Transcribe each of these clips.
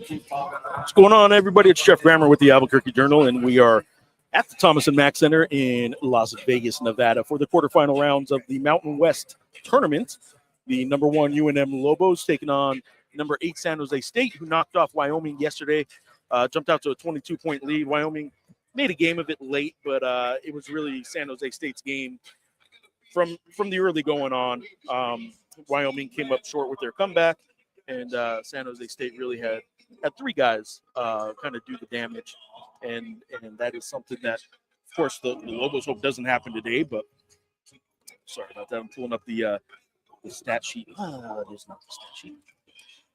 What's going on, everybody? It's Geoff Grammer with the ABQJournal, and we are at the Thomas Mack Center in Las Vegas, Nevada for the quarterfinal rounds of the Mountain West tournament. The number 1 UNM Lobos taking on number 8 San Jose State, who knocked off Wyoming yesterday, jumped out to a 22-point lead. Wyoming made a game of it late, but it was really San Jose State's game from the early going on. Wyoming came up short with their comeback, and San Jose State really had 3 guys kind of do the damage, and that is something that, of course, the Lobos hope doesn't happen today. But sorry about that. I'm pulling up the stat sheet. There's not the stat sheet.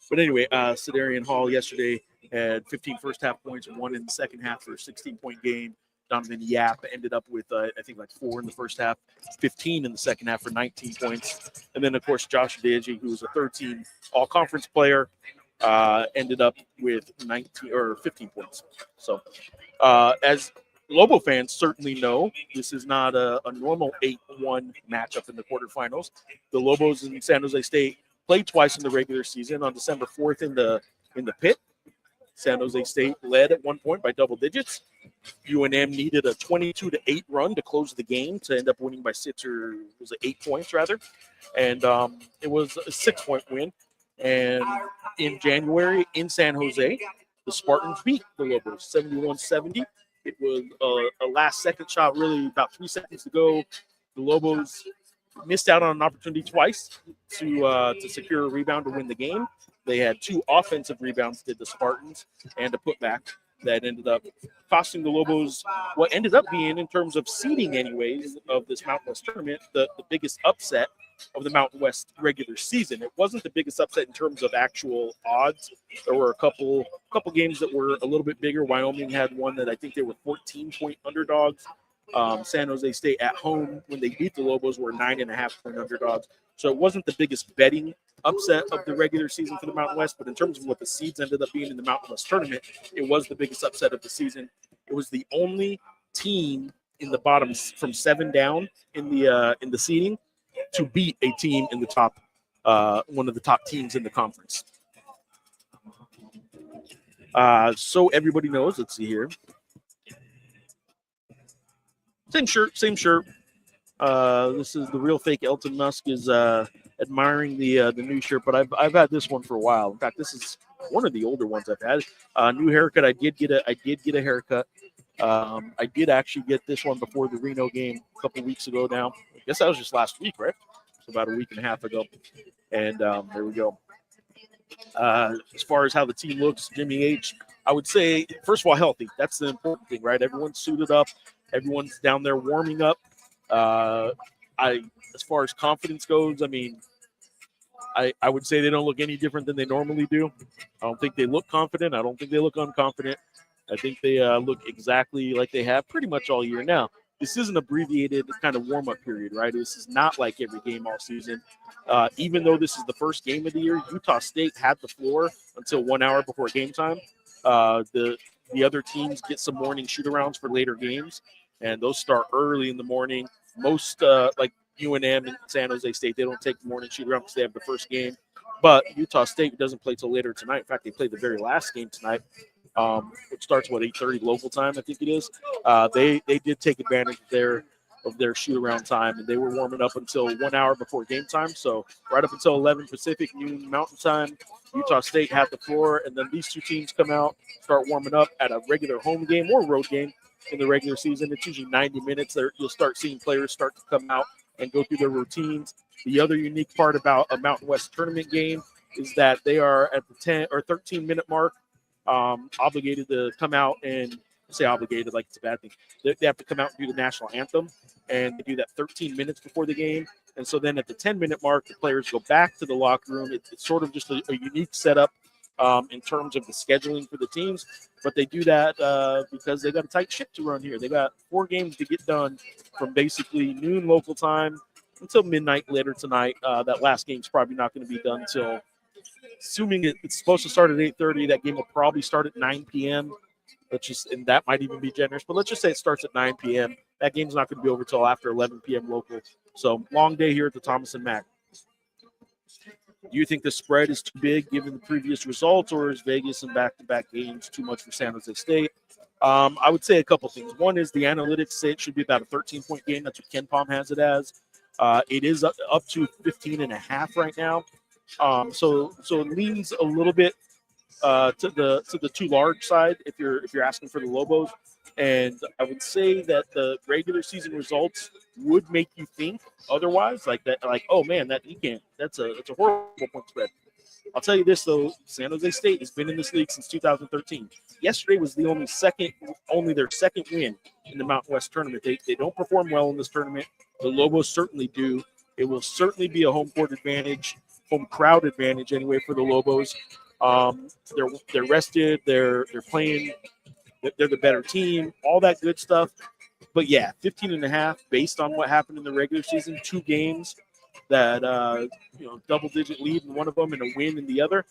But anyway, Sedarian Hall yesterday had 15 first-half points, 1 in the second half for a 16-point game. Donovan Yap ended up with, I think, like 4 in the first half, 15 in the second half for 19 points. And then, of course, Josh Adegi, who was a 13 all-conference player, ended up with 15 points. So, as Lobo fans certainly know, this is not a normal 8-1 matchup in the quarterfinals. The Lobos and San Jose State played twice in the regular season. On December 4th in the pit, San Jose State led at one point by double digits. UNM needed a 22-8 run to close the game to end up winning by 8 points rather, and it was a 6-point win. And in January in San Jose, the Spartans beat the Lobos 71-70. It was a last-second shot, really about 3 seconds to go. The Lobos missed out on an opportunity twice to secure a rebound to win the game. They had 2 offensive rebounds, did the Spartans, and a putback that ended up costing the Lobos what ended up being, in terms of seeding anyways, of this Mountain West tournament, the biggest upset of the Mountain West regular season. It wasn't the biggest upset in terms of actual odds. There were a couple games that were a little bit bigger. Wyoming had one that I think they were 14-point underdogs. San Jose State at home, when they beat the Lobos, were 9.5-point underdogs. So it wasn't the biggest betting upset of the regular season for the Mountain West, but in terms of what the seeds ended up being in the Mountain West tournament, it was the biggest upset of the season. It was the only team in the bottom from 7 down in the seeding to beat a team in the top, one of the top teams in the conference. So everybody knows. Let's see here. Same shirt. This is the real fake Elton Musk is admiring the new shirt, but I've had this one for a while. In fact, this is one of the older ones I've had. New haircut. I did get a haircut. I did actually get this one before the Reno game a couple weeks ago now. I guess that was just last week, right? So about a week and a half ago. And there we go. As far as how the team looks, Jimmy H, I would say, first of all, healthy. That's the important thing, right? Everyone's suited up. Everyone's down there warming up. As far as confidence goes, I mean, I would say they don't look any different than they normally do. I don't think they look confident. I don't think they look unconfident. I think they look exactly like they have pretty much all year. Now, this is an abbreviated kind of warm-up period, right? This is not like every game all season. Even though this is the first game of the year, Utah State had the floor until 1 hour before game time. The other teams get some morning shoot-arounds for later games, and those start early in the morning. Most, like UNM and San Jose State, they don't take the morning shoot-around because they have the first game. But Utah State doesn't play till later tonight. In fact, they play the very last game tonight, which starts, 8:30 local time, I think it is. They did take advantage of their shoot-around time, and they were warming up until 1 hour before game time. So right up until 11 Pacific, noon Mountain time, Utah State had the floor, and then these two teams come out, start warming up at a regular home game or road game in the regular season. It's usually 90 minutes. You'll start seeing players start to come out and go through their routines. The other unique part about a Mountain West tournament game is that they are at the 10 or 13-minute mark, obligated to come out and say obligated like it's a bad thing. They have to come out and do the national anthem, and they do that 13 minutes before the game. And so then at the 10-minute mark, the players go back to the locker room. It's sort of just a unique setup in terms of the scheduling for the teams. But they do that because they got a tight ship to run here. They got 4 games to get done from basically noon local time until midnight later tonight. That last game's probably not going to be done until, assuming it's supposed to start at 8:30, that game will probably start at 9 p.m. And that might even be generous, but let's just say it starts at 9 p.m. That game's not going to be over until after 11 p.m. local. So long day here at the Thomas and Mack. Do you think the spread is too big given the previous results, or is Vegas in back-to-back games too much for San Jose State? I would say a couple things. One is the analytics say it should be about a 13-point game. That's what Ken Palm has it as. It is up to 15.5 right now. So it leans a little bit to the too large side if you're asking for the Lobos. And I would say that the regular season results would make you think otherwise, like that, like, oh man, that you can't. That's a horrible point spread. I'll tell you this though, San Jose State has been in this league since 2013. Yesterday was the only their second win in the Mountain West tournament. They don't perform well in this tournament. The Lobos certainly do. It will certainly be a home court advantage, home crowd advantage anyway for the Lobos. They're rested. They're playing. They're the better team. All that good stuff. But yeah, 15.5 based on what happened in the regular season. 2 games that double-digit lead in one of them and a win in the other.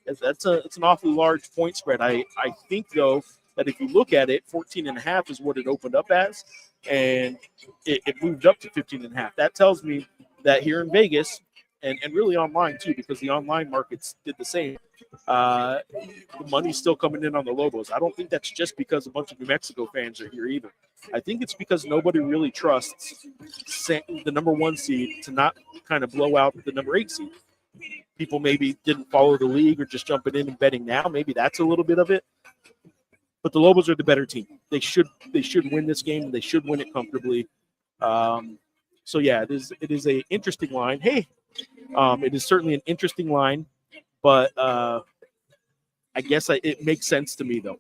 It's an awfully large point spread. I think though that if you look at it, 14.5 is what it opened up as, and it moved up to 15.5. That tells me that here in Vegas and really online too, because the online markets did the same. The money's still coming in on the Lobos. I don't think that's just because a bunch of New Mexico fans are here either. I think it's because nobody really trusts the number 1 seed to not kind of blow out the number 8 seed. People maybe didn't follow the league or just jumping in and betting now. Maybe that's a little bit of it. But the Lobos are the better team. They should win this game, and they should win it comfortably. So yeah, it is a interesting line. Hey, it is certainly an interesting line, but I guess it makes sense to me though.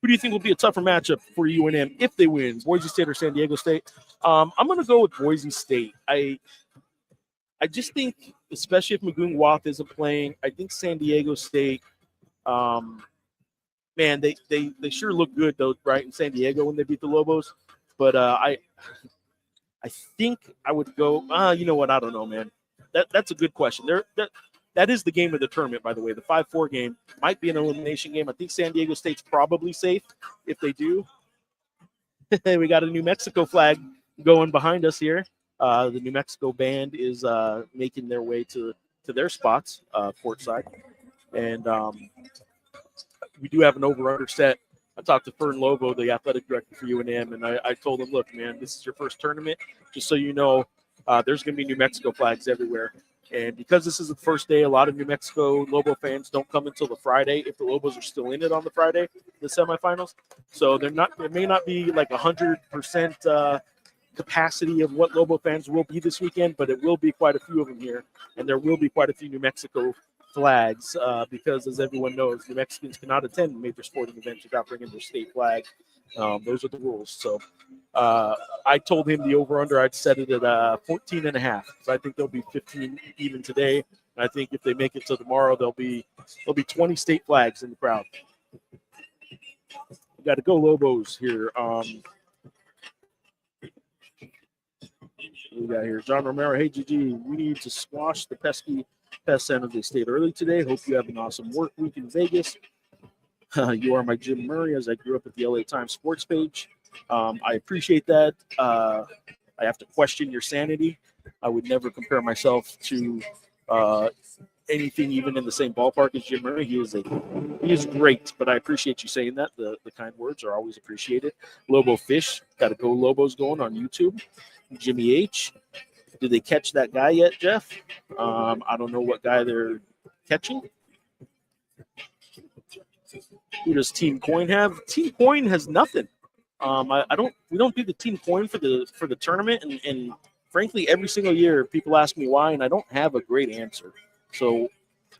Who do you think will be a tougher matchup for UNM if they win, Boise State or San Diego State? I'm going to go with Boise State. I just think, especially if Magoon Wath isn't playing, I think San Diego State, man, they sure look good though, right, in San Diego when they beat the Lobos. But I think I would go. You know what? I don't know, man. That's a good question. That is the game of the tournament, by the way. The 5-4 game might be an elimination game. I think San Diego State's probably safe if they do. We got a New Mexico flag going behind us here. The New Mexico band is making their way to their spots courtside. And we do have an over-under set. I talked to Fern Lobo, the athletic director for UNM, and I told him, look, man, this is your first tournament. Just so you know, there's going to be New Mexico flags everywhere. And because this is the first day, a lot of New Mexico Lobo fans don't come until the Friday if the Lobos are still in it on the Friday, the semifinals. So there may not be like 100% capacity of what Lobo fans will be this weekend, but it will be quite a few of them here. And there will be quite a few New Mexico flags because, as everyone knows, New Mexicans cannot attend major sporting events without bringing their state flag. Those are the rules. So I told him the over-under, I'd set it at 14.5. So I think there'll be 15 even today. And I think if they make it to tomorrow, there'll be 20 state flags in the crowd. We got to go Lobos here. We got here John Romero. Hey, GG, we need to squash the pesky pest San Jose State early today. Hope you have an awesome work week in Vegas. You are my Jim Murray, as I grew up at the LA Times sports page. I appreciate that. I have to question your sanity. I would never compare myself to anything even in the same ballpark as Jim Murray. He is great, but I appreciate you saying that. The kind words are always appreciated. Lobo Fish, got to go Lobos going on YouTube. Jimmy H. Did they catch that guy yet, Jeff? I don't know what guy they're catching. Who does Team Coin have? Team Coin has nothing. We don't do the Team Coin for the tournament, and frankly, every single year people ask me why, and I don't have a great answer. So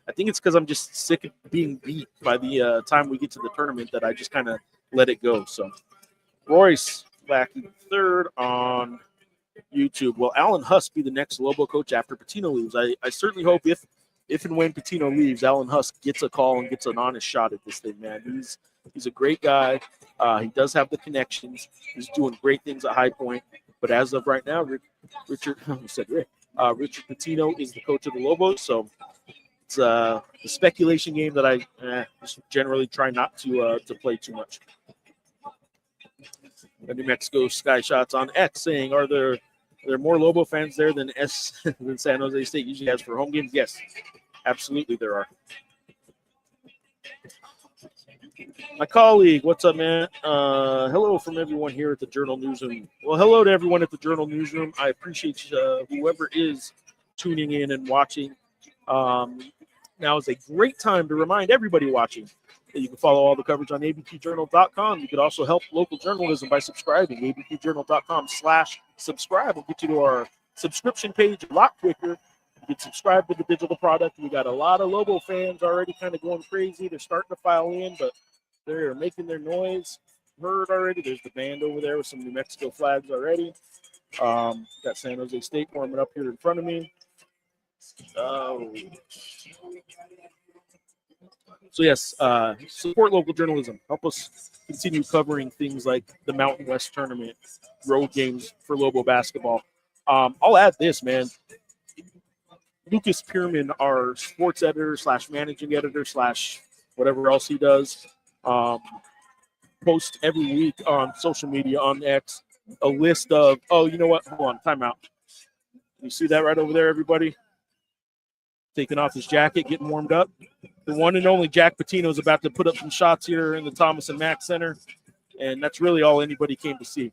I think it's because I'm just sick of being beat by the time we get to the tournament that I just kind of let it go. So Royce back in third on YouTube. Will Alan Huss be the next Lobo coach after Patino leaves? I certainly hope if and when Patino leaves, Alan Huss gets a call and gets an honest shot at this thing, man. He's a great guy. He does have the connections. He's doing great things at High Point. But as of right now, Richard Patino is the coach of the Lobos. So it's the speculation game that I just generally try not to play too much. The New Mexico Sky Shots on X saying, are there there are more Lobo fans there than than San Jose State usually has for home games? Yes, absolutely there are. My colleague, what's up, man? Hello from everyone here at the Journal Newsroom. Well, hello to everyone at the Journal Newsroom. I appreciate whoever is tuning in and watching. Now is a great time to remind everybody watching that you can follow all the coverage on ABQJournal.com. You could also help local journalism by subscribing. ABQJournal.com/subscribe will get you to our subscription page a lot quicker. You can subscribe to the digital product. We got a lot of Lobo fans already kind of going crazy. They're starting to file in, but they're making their noise heard already. There's the band over there with some New Mexico flags already. Got San Jose State warming up here in front of me. So yes, support local journalism. Help us continue covering things like the Mountain West tournament, road games for Lobo basketball. I'll add this, man. Lucas Pierman, our sports editor / managing editor / whatever else he does, posts every week on social media on X a list of, oh, you know what? Hold on, time out. You see that right over there, everybody? Taking off his jacket, getting warmed up. The one and only Jack Pitino is about to put up some shots here in the Thomas Mack Center, and that's really all anybody came to see.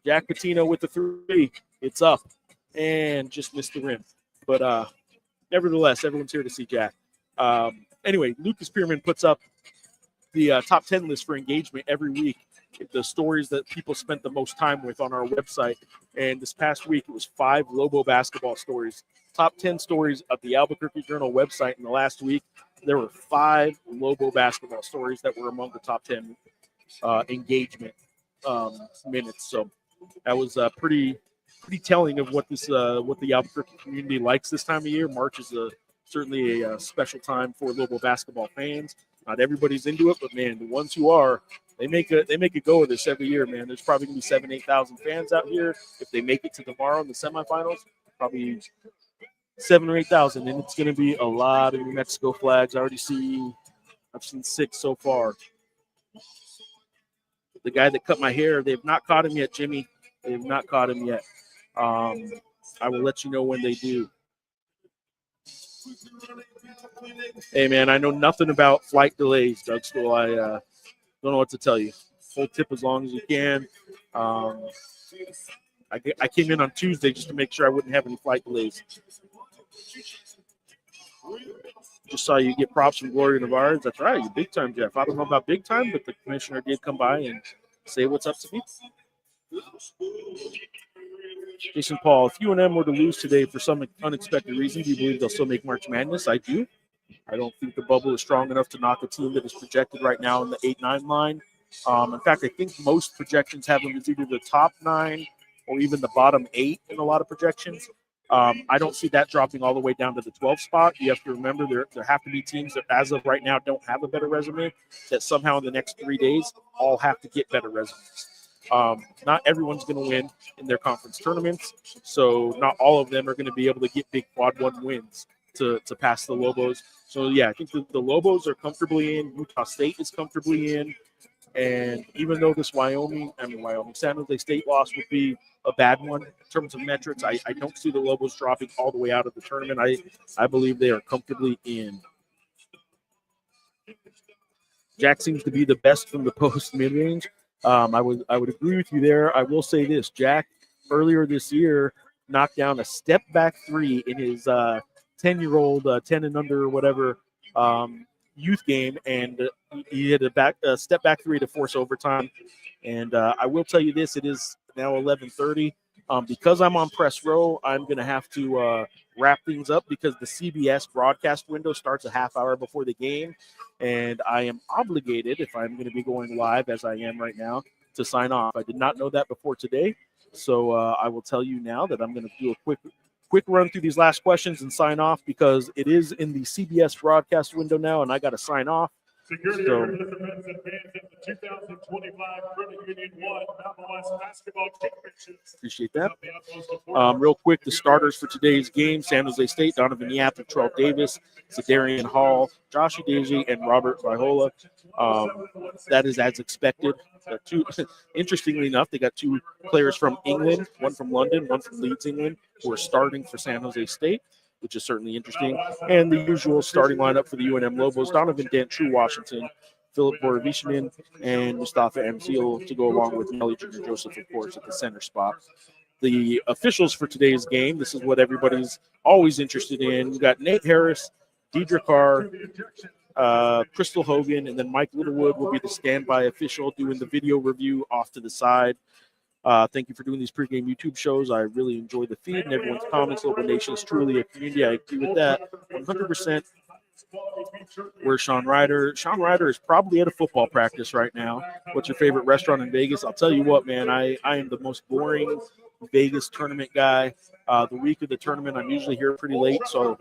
Jack Pitino with the three. It's up and just missed the rim. But nevertheless, everyone's here to see Jack. Anyway, Lucas Pierman puts up the top 10 list for engagement every week, the stories that people spent the most time with on our website. And this past week, it was 5 Lobo basketball stories. Top 10 stories of the Albuquerque Journal website in the last week. There were 5 Lobo basketball stories that were among the top 10 engagement minutes. So that was pretty telling of what the Albuquerque community likes this time of year. March is certainly a special time for Lobo basketball fans. Not everybody's into it, but man, the ones who are, they make a go of this every year, man. There's probably gonna be 7,000-8,000 fans out here if they make it to tomorrow in the semifinals. Probably 7,000 or 8,000, and it's gonna be a lot of New Mexico flags. I've seen 6 so far. The guy that cut my hair, they've not caught him yet, Jimmy. They have not caught him yet. I will let you know when they do. Hey, man, I know nothing about flight delays, Doug Stoll. I don't know what to tell you. Full tip as long as you can. I came in on Tuesday just to make sure I wouldn't have any flight delays. Just saw you get props from Gloria Navarez. That's right, you're big time, Jeff. I don't know about big time, but the commissioner did come by and say what's up to me. Jason Paul, if UNM were to lose today for some unexpected reason, do you believe they'll still make March Madness? I do. I don't think the bubble is strong enough to knock a team that is projected right now in the 8-9 line. In fact, I think most projections have them as either the top 9 or even the bottom 8 in a lot of projections. I don't see that dropping all the way down to the 12 spot. You have to remember there have to be teams that, as of right now, don't have a better resume, that somehow in the next 3 days all have to get better resumes. Not everyone's going to win in their conference tournaments, so not all of them are going to be able to get big quad 1 wins to pass the Lobos. So, yeah, I think the Lobos are comfortably in. Utah State is comfortably in. And even though this San Jose State loss would be a bad one in terms of metrics, I don't see the Lobos dropping all the way out of the tournament. I believe they are comfortably in. Jack seems to be the best from the post mid-range. I would agree with you there. I will say this. Jack, earlier this year, knocked down a step-back 3 in his 10-year-old, 10 and under or whatever, youth game, and he hit a step-back 3 to force overtime. And I will tell you this. It is now 11:30. Because I'm on press row, I'm going to have to wrap things up because the CBS broadcast window starts a half hour before the game. And I am obligated, if I'm going to be going live as I am right now, to sign off. I did not know that before today. So I will tell you now that I'm going to do a quick run through these last questions and sign off because it is in the CBS broadcast window now, and I got to sign off. Security participants advance in the 2025 Credit Union 1 Mountain West Basketball Championships. Appreciate that. Real quick, the starters for today's game: San Jose State, Donovan Yap, Terrell Davis, Zedarian Hall, Josh Udeze, and Robert Viola. That is as expected. Interestingly enough, they got 2 players from England, one from London, one from Leeds, England, who are starting for San Jose State, which is certainly interesting. And the usual starting lineup for the UNM Lobos: Donovan Dent, True Washington, Philip Borovichinin, and Mustafa Mzil to go along with Melly Jr. Joseph, of course, at the center spot. The officials for today's game, this is what everybody's always interested in. We got Nate Harris, Deidre Carr, Crystal Hogan, and then Mike Littlewood will be the standby official doing the video review off to the side. Thank you for doing these pregame YouTube shows. I really enjoy the feed and everyone's comments. Local Nation is truly a community. I agree with that 100%. Where's Sean Ryder? Sean Ryder is probably at a football practice right now. What's your favorite restaurant in Vegas? I'll tell you what, man, I am the most boring Vegas tournament guy. The week of the tournament, I'm usually here pretty late, so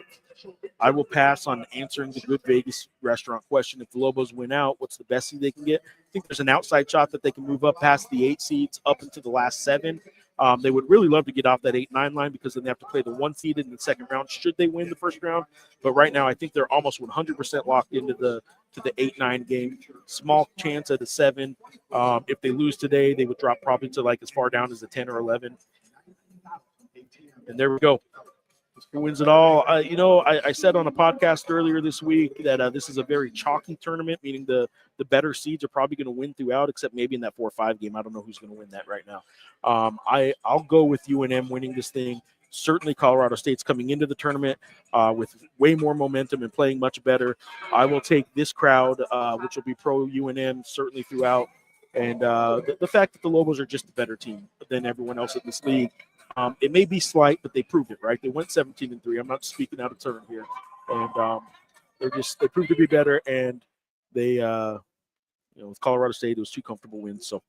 I will pass on answering the good Vegas restaurant question. If the Lobos win out, what's the best seed they can get? I think there's an outside shot that they can move up past the 8 seeds up into the last 7. They would really love to get off that 8-9 line because then they have to play the 1 seed in the second round should they win the first round. But right now, I think they're almost 100% locked into the 8-9 game. Small chance at a 7. If they lose today, they would drop probably to like as far down as a 10 or 11. And there we go. Who wins it all? I said on a podcast earlier this week that this is a very chalky tournament, meaning the better seeds are probably going to win throughout, except maybe in that 4-5 game. I don't know who's going to win that right now. I'll go with UNM winning this thing. Certainly Colorado State's coming into the tournament with way more momentum and playing much better. I will take this crowd, which will be pro UNM certainly throughout. And the fact that the Lobos are just a better team than everyone else in this league. It may be slight, but they proved it, right? They went 17-3. I'm not speaking out of turn here. And they proved to be better. And they, with Colorado State, it was 2 comfortable wins. So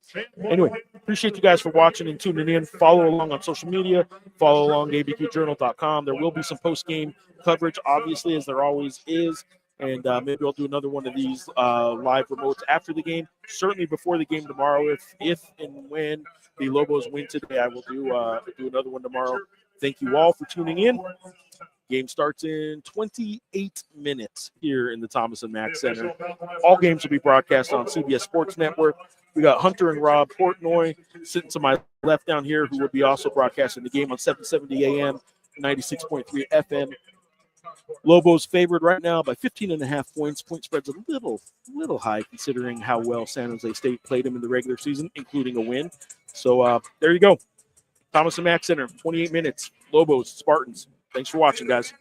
anyway, appreciate you guys for watching and tuning in. Follow along on social media. Follow along ABQJournal.com. There will be some post-game coverage, obviously, as there always is. And maybe I'll do another one of these live remotes after the game. Certainly before the game tomorrow, if and when the Lobos win today, I will do another one tomorrow. Thank you all for tuning in. Game starts in 28 minutes here in the Thomas and Mack Center. All games will be broadcast on CBS Sports Network. We got Hunter and Rob Portnoy sitting to my left down here, who will be also broadcasting the game on 770 AM, 96.3 FM. Lobos favored right now by 15.5 points. Point spread's a little high considering how well San Jose State played them in the regular season, including a win. So there you go. Thomas and Mack Center, 28 minutes. Lobos, Spartans. Thanks for watching, guys.